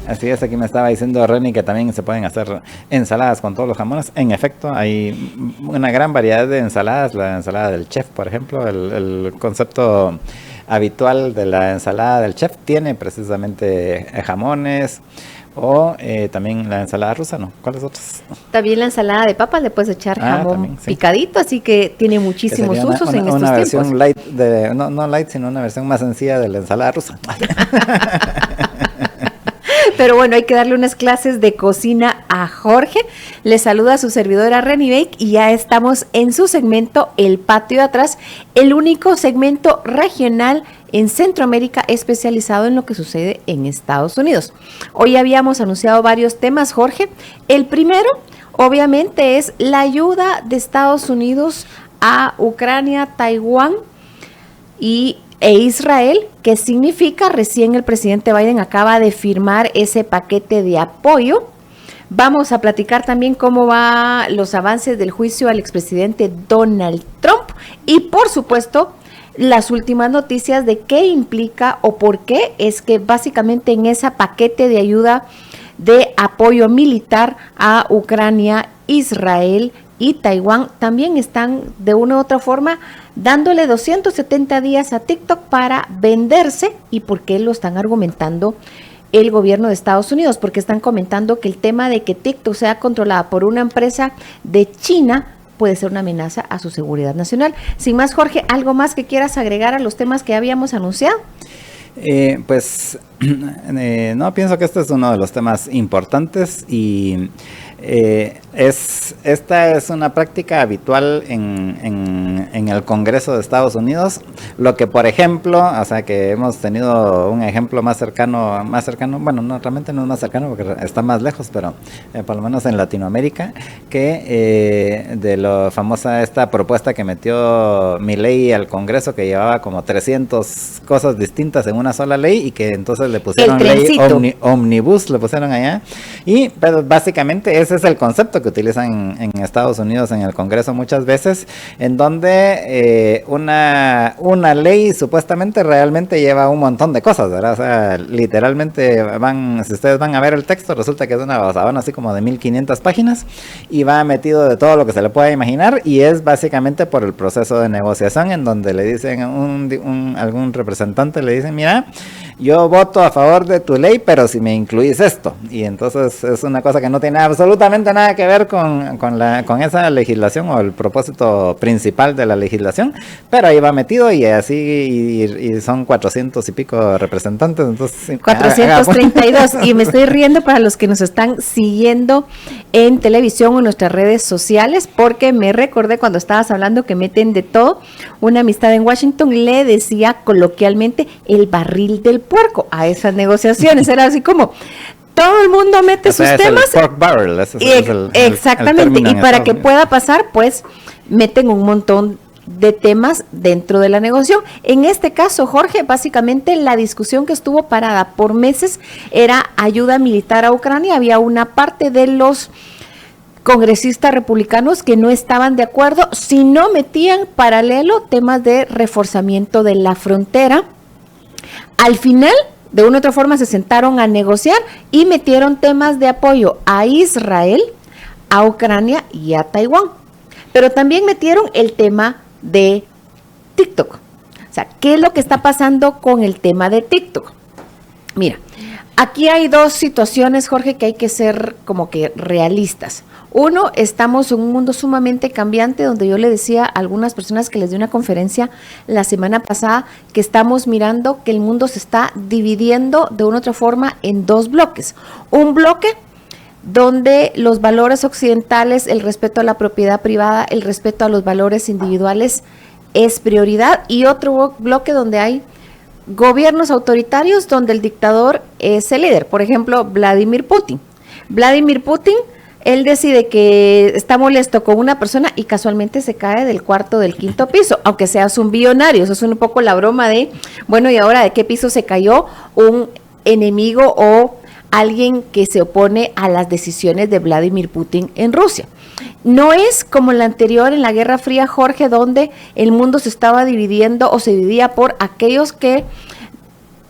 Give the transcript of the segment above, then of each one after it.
Así es, aquí me estaba diciendo Reni que también se pueden hacer ensaladas con todos los jamones. En efecto, hay una gran variedad de ensaladas. La ensalada del chef, por ejemplo, el concepto habitual de la ensalada del chef tiene precisamente jamones. O también la ensalada rusa, ¿no? ¿Cuáles otras? También la ensalada de papas le puedes echar jamón también, sí, picadito, así que tiene muchísimos usos en estos una tiempos. versión light, no light, sino una versión más sencilla de la ensalada rusa. Pero bueno, hay que darle unas clases de cocina a Jorge. Le saluda a su servidora Reni Bake y ya estamos en su segmento El Patio de Atrás, el único segmento regional en Centroamérica especializado en lo que sucede en Estados Unidos. Hoy habíamos anunciado varios temas, Jorge. El primero, obviamente, es la ayuda de Estados Unidos a Ucrania, Taiwán e Israel, que significa, recién el presidente Biden acaba de firmar ese paquete de apoyo. Vamos a platicar también cómo van los avances del juicio al expresidente Donald Trump y, por supuesto, las últimas noticias de qué implica o por qué es que básicamente en ese paquete de ayuda de apoyo militar a Ucrania, Israel y Taiwán también están de una u otra forma dándole 270 días a TikTok para venderse. ¿Y por qué lo están argumentando el gobierno de Estados Unidos? Porque están comentando que el tema de que TikTok sea controlada por una empresa de China puede ser una amenaza a su seguridad nacional. Sin más, Jorge, ¿algo más que quieras agregar a los temas que habíamos anunciado? No, pienso que este es uno de los temas importantes y esta es una práctica habitual en el Congreso de Estados Unidos, lo que por ejemplo, o sea que hemos tenido un ejemplo más cercano, bueno, no, realmente no es más cercano porque está más lejos, pero por lo menos en Latinoamérica, que de lo famosa esta propuesta que metió Milei al Congreso, que llevaba como 300 cosas distintas en una sola ley y que entonces le pusieron ley omnibus, le pusieron allá, y pero básicamente ese es el concepto que utilizan en Estados Unidos en el Congreso muchas veces, en donde una ley supuestamente realmente lleva un montón de cosas, ¿verdad? O sea, literalmente si ustedes van a ver el texto, resulta que es una sabana así como de 1500 páginas y va metido de todo lo que se le pueda imaginar y es básicamente por el proceso de negociación en donde le dicen algún representante le dicen, mira, yo voto a favor de tu ley, pero si me incluís esto, y entonces es una cosa que no tiene absolutamente nada que ver con esa legislación o el propósito principal de la legislación, pero ahí va metido y así y son 400 y pico representantes, entonces 432 y me estoy riendo para los que nos están siguiendo en televisión o en nuestras redes sociales, porque me recordé cuando estabas hablando que meten de todo. Una amistad en Washington le decía coloquialmente el barril del puerco a esas negociaciones, era así como todo el mundo mete sus temas. El pork barrel, exactamente, y para que pueda pasar, pues meten un montón de temas dentro de la negociación. En este caso, Jorge, básicamente la discusión que estuvo parada por meses era ayuda militar a Ucrania. Había una parte de los congresistas republicanos que no estaban de acuerdo, si no metían paralelo temas de reforzamiento de la frontera. Al final, de una u otra forma, se sentaron a negociar y metieron temas de apoyo a Israel, a Ucrania y a Taiwán. Pero también metieron el tema de TikTok. O sea, ¿qué es lo que está pasando con el tema de TikTok? Mira, aquí hay dos situaciones, Jorge, que hay que ser como que realistas. Uno, estamos en un mundo sumamente cambiante, donde yo le decía a algunas personas que les di una conferencia la semana pasada que estamos mirando que el mundo se está dividiendo de una u otra forma en dos bloques. Un bloque donde los valores occidentales, el respeto a la propiedad privada, el respeto a los valores individuales es prioridad, y otro bloque donde hay gobiernos autoritarios donde el dictador es el líder. Por ejemplo, Vladimir Putin. Él decide que está molesto con una persona y casualmente se cae del cuarto del quinto piso, aunque seas un billonario. Eso es un poco la broma de, bueno, ¿y ahora de qué piso se cayó un enemigo o alguien que se opone a las decisiones de Vladimir Putin en Rusia? No es como la anterior en la Guerra Fría, Jorge, donde el mundo se estaba dividiendo o se dividía por aquellos que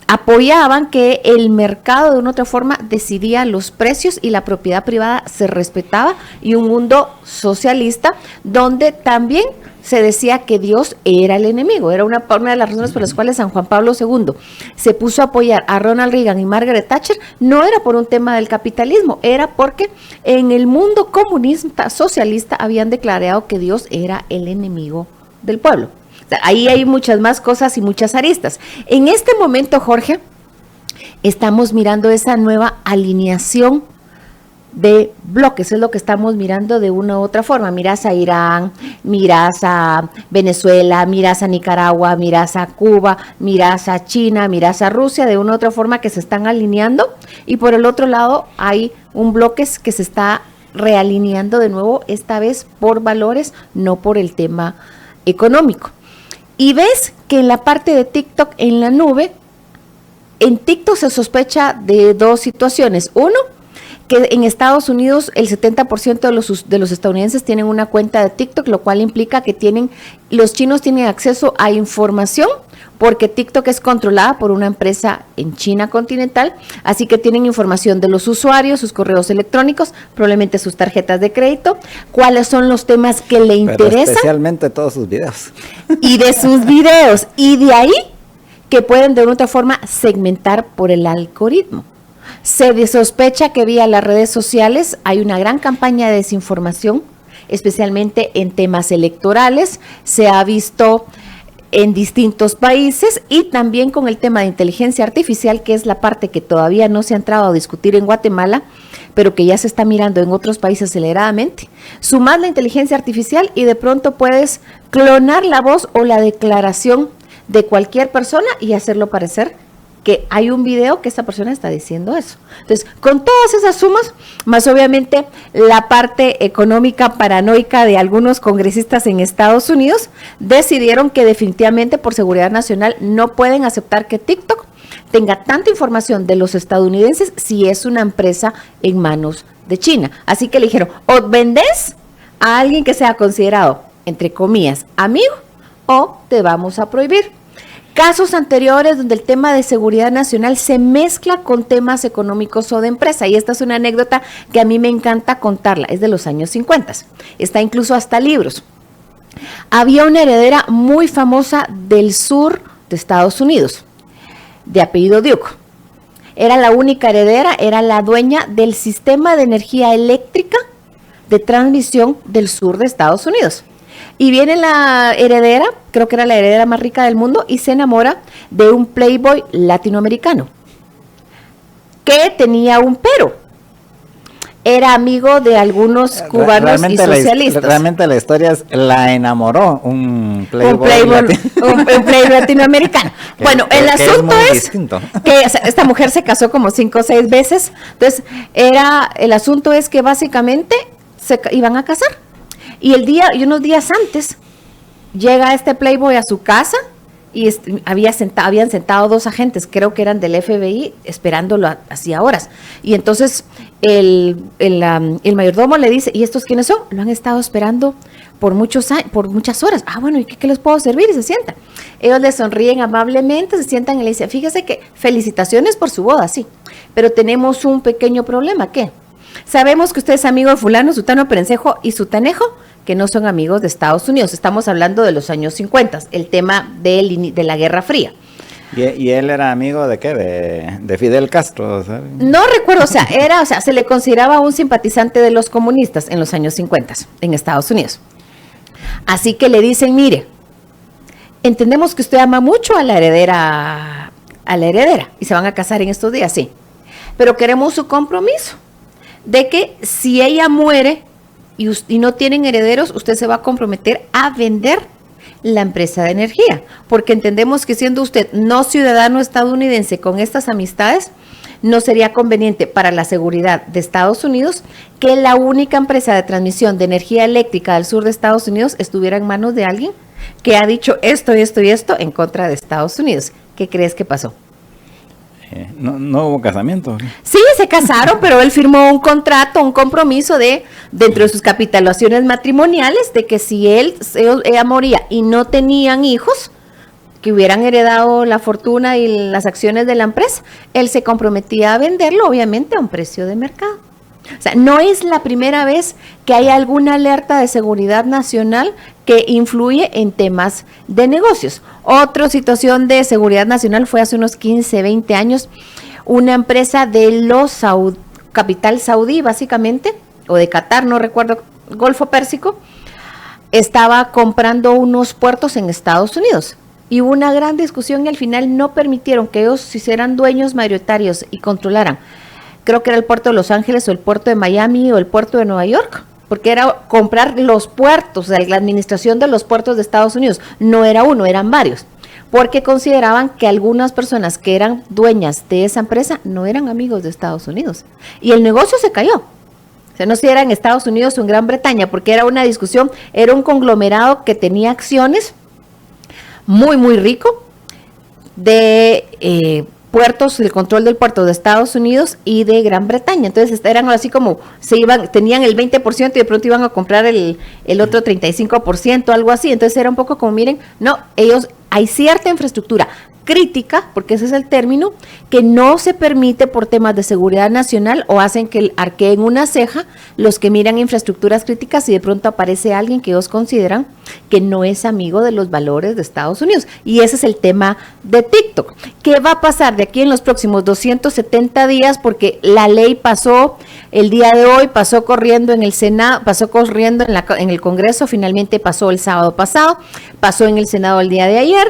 apoyaban que el mercado de una u otra forma decidía los precios y la propiedad privada se respetaba, y un mundo socialista donde también se decía que Dios era el enemigo. Era una de las razones por las cuales San Juan Pablo II se puso a apoyar a Ronald Reagan y Margaret Thatcher. No era por un tema del capitalismo, era porque en el mundo comunista, socialista, habían declarado que Dios era el enemigo del pueblo. O sea, ahí hay muchas más cosas y muchas aristas. En este momento, Jorge, estamos mirando esa nueva alineación de bloques, es lo que estamos mirando de una u otra forma. Miras a Irán, miras a Venezuela, miras a Nicaragua, miras a Cuba, miras a China, miras a Rusia, de una u otra forma que se están alineando, y por el otro lado hay un bloque que se está realineando de nuevo, esta vez por valores, no por el tema económico. Y ves que en la parte de TikTok, en la nube, en TikTok se sospecha de dos situaciones. Uno, que en Estados Unidos el 70% de los estadounidenses tienen una cuenta de TikTok, lo cual implica que los chinos tienen acceso a información, porque TikTok es controlada por una empresa en China continental, así que tienen información de los usuarios, sus correos electrónicos, probablemente sus tarjetas de crédito, cuáles son los temas que le interesan. Especialmente todos sus videos. Y de sus videos, y de ahí que pueden de una u otra forma segmentar por el algoritmo. Se sospecha que vía las redes sociales hay una gran campaña de desinformación, especialmente en temas electorales. Se ha visto en distintos países, y también con el tema de inteligencia artificial, que es la parte que todavía no se ha entrado a discutir en Guatemala, pero que ya se está mirando en otros países aceleradamente. Sumar la inteligencia artificial y de pronto puedes clonar la voz o la declaración de cualquier persona y hacerlo parecer que hay un video que esta persona está diciendo eso. Entonces, con todas esas sumas, más obviamente la parte económica paranoica de algunos congresistas en Estados Unidos, decidieron que definitivamente por seguridad nacional no pueden aceptar que TikTok tenga tanta información de los estadounidenses si es una empresa en manos de China. Así que le dijeron, o vendes a alguien que sea considerado, entre comillas, amigo, o te vamos a prohibir. Casos anteriores donde el tema de seguridad nacional se mezcla con temas económicos o de empresa, y esta es una anécdota que a mí me encanta contarla, es de los años 50, está incluso hasta libros. Había una heredera muy famosa del sur de Estados Unidos, de apellido Duke. Era la única heredera, era la dueña del sistema de energía eléctrica de transmisión del sur de Estados Unidos. Y viene la heredera, creo que era la heredera más rica del mundo, y se enamora de un playboy latinoamericano que tenía un pero. Era amigo de algunos cubanos y socialistas. Realmente la historia es, la enamoró un playboy latinoamericano. Bueno, el asunto es que esta mujer se casó como 5 o 6 veces. Entonces, el asunto es que básicamente se iban a casar. Y unos días antes, llega este playboy a su casa y habían sentado 2 agentes, creo que eran del FBI, esperándolo hacía horas. Y entonces el mayordomo le dice, ¿y estos quiénes son? Lo han estado esperando por muchas horas. Ah, bueno, ¿y qué les puedo servir? Y se sientan. Ellos le sonríen amablemente, se sientan y le dicen, fíjese que felicitaciones por su boda, sí, pero tenemos un pequeño problema. ¿Qué? Sabemos que usted es amigo de fulano, sutano, perencejo y sutanejo, que no son amigos de Estados Unidos. Estamos hablando de los años 50, el tema de la Guerra Fría. ¿Y él era amigo de qué? ¿De Fidel Castro? ¿Sabes? No recuerdo, se le consideraba un simpatizante de los comunistas en los años 50 en Estados Unidos. Así que le dicen, mire, entendemos que usted ama mucho a la heredera y se van a casar en estos días, sí, pero queremos su compromiso de que si ella muere y no tienen herederos, usted se va a comprometer a vender la empresa de energía, porque entendemos que siendo usted no ciudadano estadounidense con estas amistades, no sería conveniente para la seguridad de Estados Unidos que la única empresa de transmisión de energía eléctrica del sur de Estados Unidos estuviera en manos de alguien que ha dicho esto y esto y esto en contra de Estados Unidos. ¿Qué crees que pasó? No hubo casamiento. Sí, se casaron, pero él firmó un contrato, un compromiso dentro de sus capitulaciones matrimoniales, de que si ella moría y no tenían hijos, que hubieran heredado la fortuna y las acciones de la empresa, él se comprometía a venderlo, obviamente, a un precio de mercado. O sea, no es la primera vez que hay alguna alerta de seguridad nacional que influye en temas de negocios. Otra situación de seguridad nacional fue hace unos 15, 20 años, una empresa de los capital saudí, básicamente, o de Qatar, no recuerdo, Golfo Pérsico, estaba comprando unos puertos en Estados Unidos. Y hubo una gran discusión y al final no permitieron que ellos se hicieran dueños mayoritarios y controlaran. Creo que era el puerto de Los Ángeles o el puerto de Miami o el puerto de Nueva York, porque era comprar los puertos, o sea, la administración de los puertos de Estados Unidos. No era uno, eran varios, porque consideraban que algunas personas que eran dueñas de esa empresa no eran amigos de Estados Unidos. Y el negocio se cayó. O sea, no sé si era en Estados Unidos o en Gran Bretaña, porque era una discusión, era un conglomerado que tenía acciones muy, muy rico de puertos, el control del puerto de Estados Unidos y de Gran Bretaña. Entonces eran así como tenían el 20% y de pronto iban a comprar el otro 35%, algo así. Entonces era un poco como, miren, no, hay cierta infraestructura crítica, porque ese es el término, que no se permite por temas de seguridad nacional o hacen que arqueen una ceja los que miran infraestructuras críticas y de pronto aparece alguien que ellos consideran que no es amigo de los valores de Estados Unidos. Y ese es el tema de TikTok. ¿Qué va a pasar de aquí en los próximos 270 días? Porque la ley pasó el día de hoy, pasó corriendo en el Senado, pasó corriendo en el Congreso, finalmente pasó el sábado pasado, pasó en el Senado el día de ayer.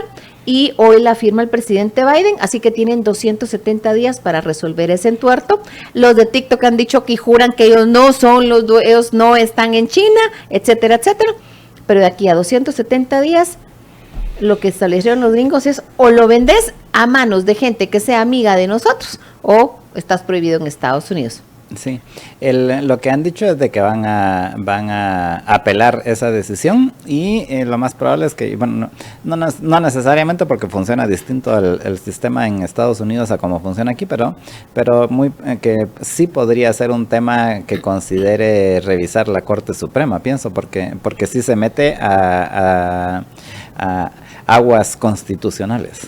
Y hoy la firma el presidente Biden, así que tienen 270 días para resolver ese entuerto. Los de TikTok han dicho que juran que ellos no son ellos no están en China, etcétera, etcétera. Pero de aquí a 270 días, lo que establecieron los gringos es o lo vendes a manos de gente que sea amiga de nosotros o estás prohibido en Estados Unidos. Sí, lo que han dicho es de que van a apelar esa decisión y lo más probable es que, bueno, no necesariamente porque funciona distinto el sistema en Estados Unidos a cómo funciona aquí, pero que sí podría ser un tema que considere revisar la Corte Suprema, pienso, porque sí se mete a aguas constitucionales.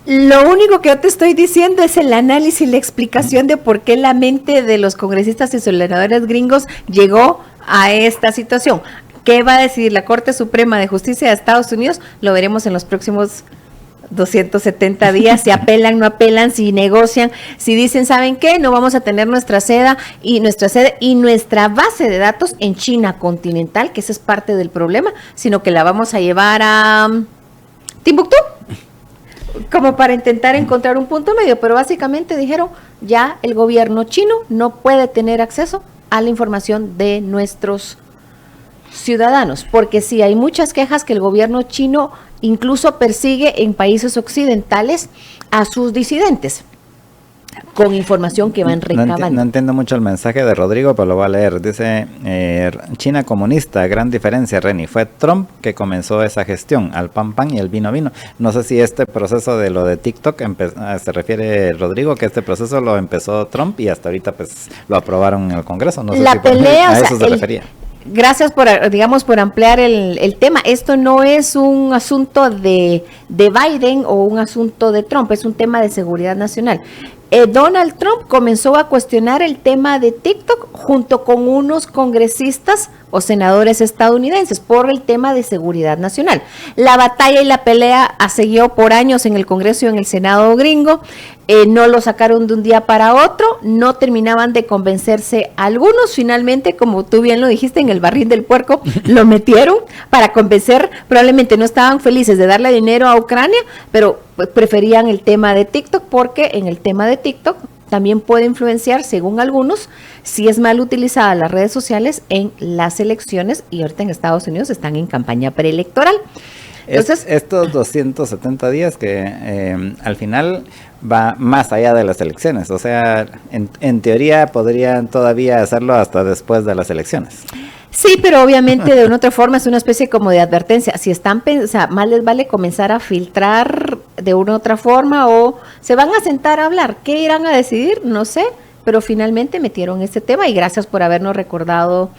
Lo único que yo te estoy diciendo es el análisis y la explicación de por qué la mente de los congresistas y senadores gringos llegó a esta situación. ¿Qué va a decidir la Corte Suprema de Justicia de Estados Unidos? Lo veremos en los próximos 270 días, si apelan, no apelan, si negocian, si dicen, ¿saben qué? No vamos a tener nuestra sede y nuestra base de datos en China continental, que esa es parte del problema, sino que la vamos a llevar a Timbuktu, como para intentar encontrar un punto medio, pero básicamente dijeron, ya el gobierno chino no puede tener acceso a la información de nuestros ciudadanos, porque sí hay muchas quejas que el gobierno chino incluso persigue en países occidentales a sus disidentes con información que van recabando. No entiendo mucho el mensaje de Rodrigo, pero lo voy a leer. Dice, China comunista, gran diferencia, Reni. Fue Trump que comenzó esa gestión, al pan pan y el vino vino. No sé si este proceso de lo de TikTok, se refiere Rodrigo, que este proceso lo empezó Trump y hasta ahorita pues lo aprobaron en el Congreso. No sé la si pelea, a eso se refería. Gracias por ampliar el tema. Esto no es un asunto de Biden o un asunto de Trump, es un tema de seguridad nacional. Donald Trump comenzó a cuestionar el tema de TikTok junto con unos congresistas o senadores estadounidenses por el tema de seguridad nacional. La batalla y la pelea siguió por años en el Congreso y en el Senado gringo. No lo sacaron de un día para otro, no terminaban de convencerse algunos. Finalmente, como tú bien lo dijiste, en el barril del puerco lo metieron para convencer. Probablemente no estaban felices de darle dinero a Ucrania, pero preferían el tema de TikTok porque en el tema de TikTok también puede influenciar, según algunos, si es mal utilizada las redes sociales en las elecciones, y ahorita en Estados Unidos están en campaña preelectoral. Entonces, estos 270 días que al final va más allá de las elecciones, o sea, en teoría podrían todavía hacerlo hasta después de las elecciones. Sí, pero obviamente de una otra forma es una especie como de advertencia. Si están, más les vale comenzar a filtrar de una u otra forma o se van a sentar a hablar. ¿Qué irán a decidir? No sé, pero finalmente metieron este tema y gracias por habernos recordado,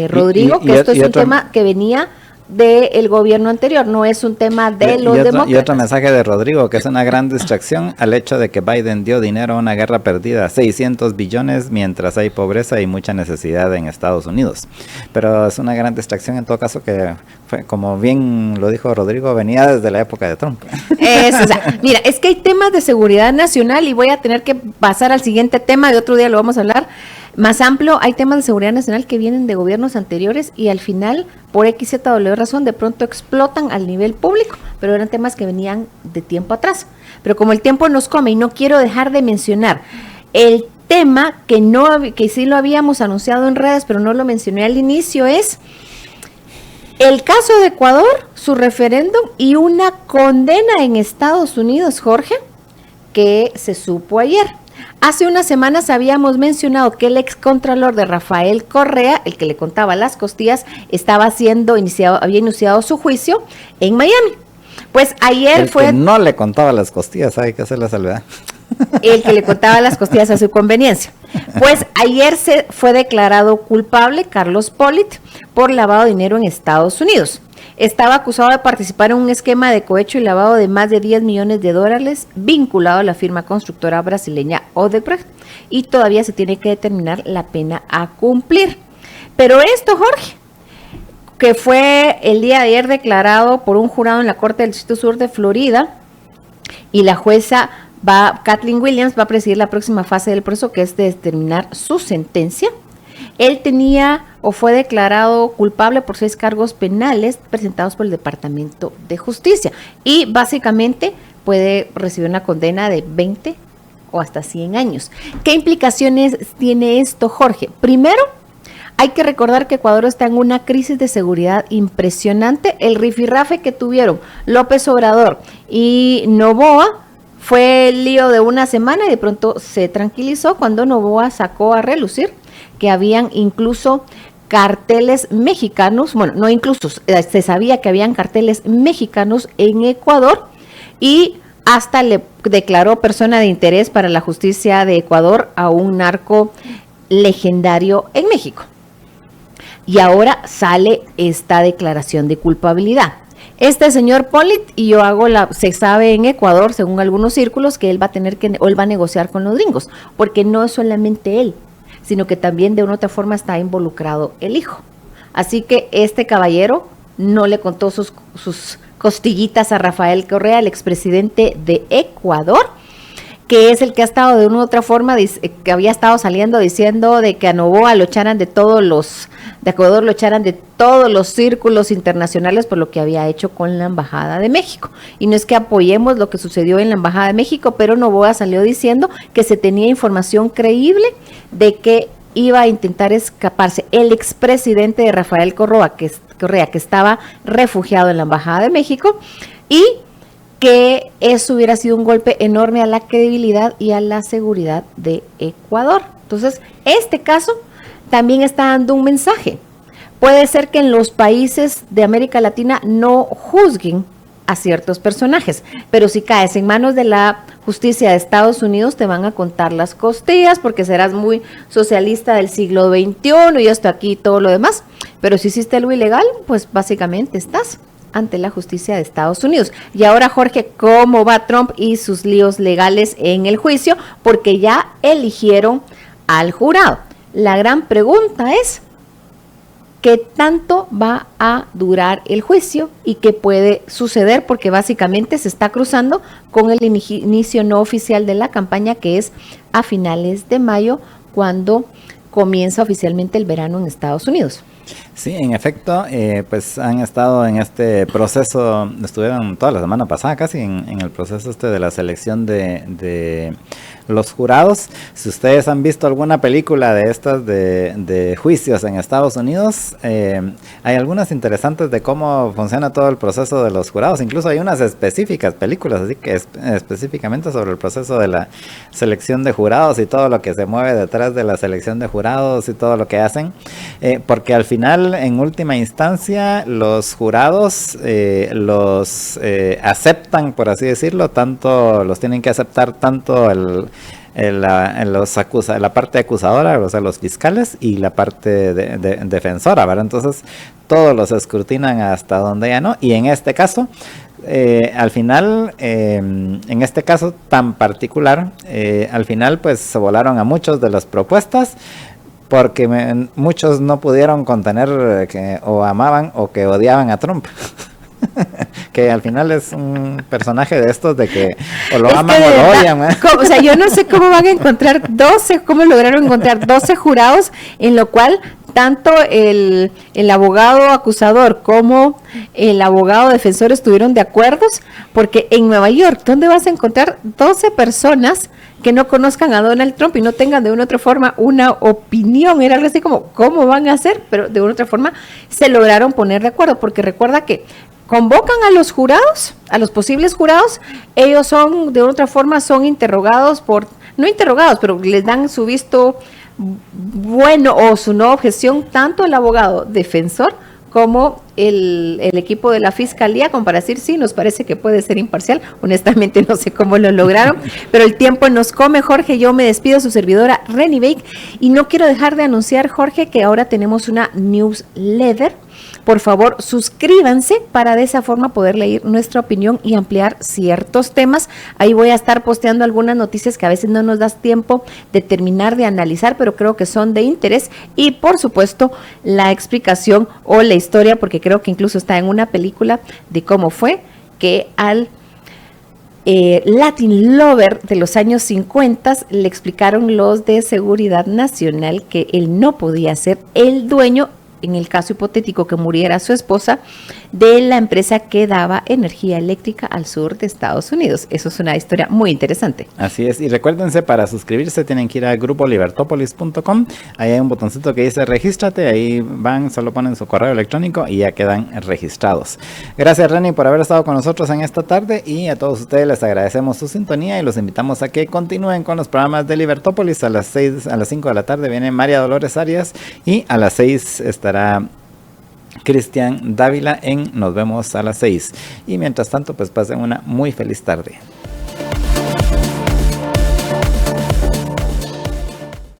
Rodrigo, que esto es un tema que venía del gobierno anterior, no es un tema de los demócratas. Y otro mensaje de Rodrigo, que es una gran distracción al hecho de que Biden dio dinero a una guerra perdida, 600 billones, mientras hay pobreza y mucha necesidad en Estados Unidos. Pero es una gran distracción en todo caso que, fue, como bien lo dijo Rodrigo, venía desde la época de Trump. O sea, mira, es que hay temas de seguridad nacional y voy a tener que pasar al siguiente tema, de otro día lo vamos a hablar más amplio. Hay temas de seguridad nacional que vienen de gobiernos anteriores y al final, por XZW razón, de pronto explotan al nivel público, pero eran temas que venían de tiempo atrás. Pero como el tiempo nos come y no quiero dejar de mencionar el tema que sí lo habíamos anunciado en redes, pero no lo mencioné al inicio, es el caso de Ecuador, su referéndum y una condena en Estados Unidos, Jorge, que se supo ayer. Hace unas semanas habíamos mencionado que el excontralor de Rafael Correa, el que le contaba las costillas, había iniciado su juicio en Miami. Pues ayer que no le contaba las costillas, hay que hacer la salvedad. El que le contaba las costillas a su conveniencia. Pues ayer se fue declarado culpable Carlos Pollitt por lavado de dinero en Estados Unidos. Estaba acusado de participar en un esquema de cohecho y lavado de más de 10 millones de dólares vinculado a la firma constructora brasileña Odebrecht y todavía se tiene que determinar la pena a cumplir. Pero esto, Jorge, que fue el día de ayer declarado por un jurado en la Corte del Distrito Sur de Florida y la jueza Kathleen Williams va a presidir la próxima fase del proceso, que es de determinar su sentencia. Él fue declarado culpable por 6 cargos penales presentados por el Departamento de Justicia y básicamente puede recibir una condena de 20 o hasta 100 años. ¿Qué implicaciones tiene esto, Jorge? Primero, hay que recordar que Ecuador está en una crisis de seguridad impresionante. El rifirrafe que tuvieron López Obrador y Noboa fue el lío de una semana y de pronto se tranquilizó cuando Noboa sacó a relucir que habían incluso carteles mexicanos, bueno, no incluso, se sabía que habían carteles mexicanos en Ecuador y hasta le declaró persona de interés para la justicia de Ecuador a un narco legendario en México. Y ahora sale esta declaración de culpabilidad. Este señor Pollitt, y se sabe en Ecuador, según algunos círculos, que él va a negociar con los gringos, porque no es solamente él, sino que también de una u otra forma está involucrado el hijo. Así que este caballero no le contó sus costillitas a Rafael Correa, el expresidente de Ecuador, que es el que ha estado de una u otra forma, que había estado saliendo diciendo de que a Noboa lo echaran de Ecuador lo echaran de todos los círculos internacionales por lo que había hecho con la Embajada de México. Y no es que apoyemos lo que sucedió en la Embajada de México, pero Noboa salió diciendo que se tenía información creíble de que iba a intentar escaparse el expresidente de Rafael Correa, que estaba refugiado en la Embajada de México, y que eso hubiera sido un golpe enorme a la credibilidad y a la seguridad de Ecuador. Entonces, este caso también está dando un mensaje. Puede ser que en los países de América Latina no juzguen a ciertos personajes, pero si caes en manos de la justicia de Estados Unidos te van a contar las costillas porque serás muy socialista del siglo XXI y esto aquí y todo lo demás, pero si hiciste algo ilegal, pues básicamente estás ante la justicia de Estados Unidos. Y ahora, Jorge, ¿cómo va Trump y sus líos legales en el juicio? Porque ya eligieron al jurado. La gran pregunta es, ¿qué tanto va a durar el juicio y qué puede suceder? Porque básicamente se está cruzando con el inicio no oficial de la campaña, que es a finales de mayo, cuando comienza oficialmente el verano en Estados Unidos. Sí, en efecto, pues han estado en este proceso, estuvieron toda la semana pasada casi en el proceso de la selección de los jurados. Si ustedes han visto alguna película de estas de juicios en Estados Unidos, hay algunas interesantes de cómo funciona todo el proceso de los jurados. Incluso hay unas específicas películas, así que específicamente sobre el proceso de la selección de jurados y todo lo que se mueve detrás de la selección de jurados y todo lo que hacen, porque al final, en última instancia, los jurados aceptan, por así decirlo, los tienen que aceptar tanto la parte acusadora, o sea, los fiscales, y la parte defensora, ¿verdad? Entonces, todos los escrutinan hasta donde ya no, y en este caso, al final, en este caso tan particular, al final pues se volaron a muchos de las propuestas, porque muchos no pudieron contener que o amaban o que odiaban a Trump. Que al final es un personaje de estos de que o lo aman o lo odian. O sea, yo no sé cómo van a encontrar cómo lograron encontrar 12 jurados, en lo cual tanto el abogado acusador como el abogado defensor estuvieron de acuerdo, porque en Nueva York, ¿dónde vas a encontrar 12 personas que no conozcan a Donald Trump y no tengan de una u otra forma una opinión? Era algo así como, ¿cómo van a hacer? Pero de una u otra forma se lograron poner de acuerdo, porque recuerda que convocan a los jurados, a los posibles jurados, ellos son, de otra forma, son interrogados no interrogados, pero les dan su visto bueno o su no objeción, tanto el abogado defensor como el equipo de la fiscalía, como para decir, sí, nos parece que puede ser imparcial. Honestamente no sé cómo lo lograron, pero el tiempo nos come, Jorge. Yo me despido, su servidora Reni Bake, y no quiero dejar de anunciar, Jorge, que ahora tenemos una newsletter. Por favor, suscríbanse para de esa forma poder leer nuestra opinión y ampliar ciertos temas. Ahí voy a estar posteando algunas noticias que a veces no nos das tiempo de terminar de analizar, pero creo que son de interés. Y por supuesto, la explicación o la historia, porque creo que incluso está en una película, de cómo fue que al Latin Lover de los años 50 le explicaron los de Seguridad Nacional que él no podía ser el dueño, en el caso hipotético que muriera su esposa, de la empresa que daba energía eléctrica al sur de Estados Unidos. Eso es una historia muy interesante. Así es, y recuérdense, para suscribirse tienen que ir a grupolibertopolis.com, ahí hay un botoncito que dice regístrate, ahí van, solo ponen su correo electrónico y ya quedan registrados. Gracias, Reni, por haber estado con nosotros en esta tarde, y a todos ustedes les agradecemos su sintonía y los invitamos a que continúen con los programas de Libertópolis. A las 5 de la tarde viene María Dolores Arias, y a las 6 estará Cristian Dávila en Nos Vemos a las 6. Y mientras tanto, pues pasen una muy feliz tarde.